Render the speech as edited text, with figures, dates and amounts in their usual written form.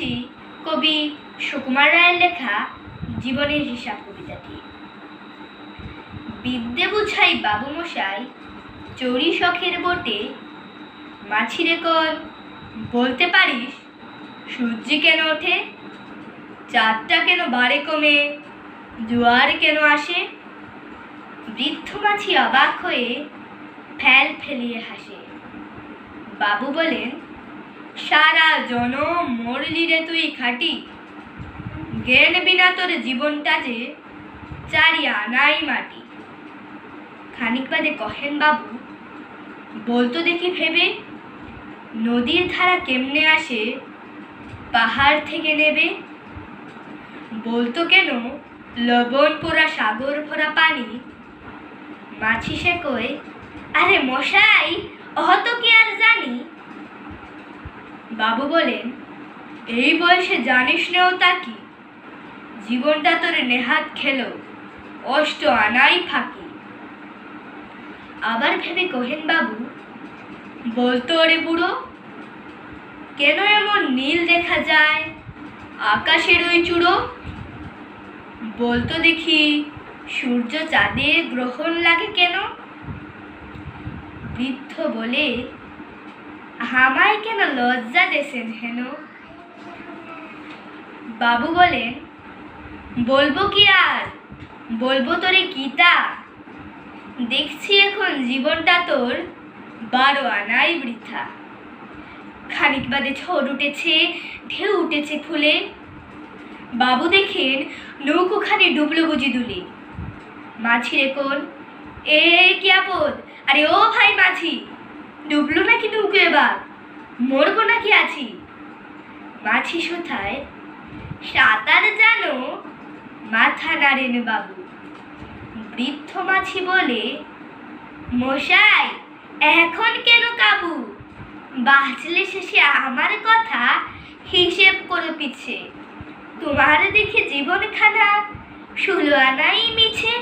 পড়ছি কবি সুকুমার রায়ের লেখা জীবনের হিসাব কবিতাটি। বিদ্যে বুঝাই বাবু মশাই চড়ি শখের বটে, মাছিরে কর বলতে পারিস সূর্য কেন ওঠে, চাঁদটা কেন বাড়ে কমে, জোয়ার কেন আসে। বৃদ্ধ মাছি অবাক হয়ে ফেল ফেলিয়ে হাসে। বাবু বলেন, সারা জনম মরলি রে তুই খাটি, জ্ঞান বিনা তোর জীবনটা যে চারি আনাই মাটি। খানিক বাদে কহেন বাবু, বলতো দেখি ভেবে, নদীর ধারা কেমনে আসে পাহাড় থেকে নেবে। বলতো কেন লবণ পোড়া সাগর ভরা পানি। মাছি সে কয়, আরে মশাই অত কি আর জানি। বাবু বলেন, এই বয়সে জানিস নেও তা কি, জীবনটা তোর নেহাত খেলো অষ্ট আনাই ফাঁকি। আবার ভেবে কহেন বাবু, বলতো রে বুড়ো, কেন এমন নীল দেখা যায় আকাশের ওই চূড়ো। বলতো দেখি সূর্য চাঁদে গ্রহণ লাগে কেন। বৃদ্ধ বলে, আমায় কেন লজ্জা দেশেন হেন। বাবু বলেন, বলবো কি আর, বলবো তোরে গীতা, দেখছি এখন জীবনটা তোর 12 আনাই বৃথা। খানিক বাদে ঝড় উঠেছে, ঢেউ উঠেছে ফুলে। বাবু দেখেন নৌকোখানি ডুবলো বুঝি দুলে। মাছি রে কোন, এ কি আপদ, আরে ও ভাই মাছি, ডুবলো নাকি নৌকো এবার, মরবো নাকি আছি। মাছি সোথায়, সাঁতার জানো, মাথা নাড়েন বাবু। বৃদ্ধ মাছি বলে, মশাই এখন কেন কাবু, বাঁচলে শেষে আমার কথা হিসেব করে পিছে, তোমার দেখে জীবনখানা 16 আনাই মিছে।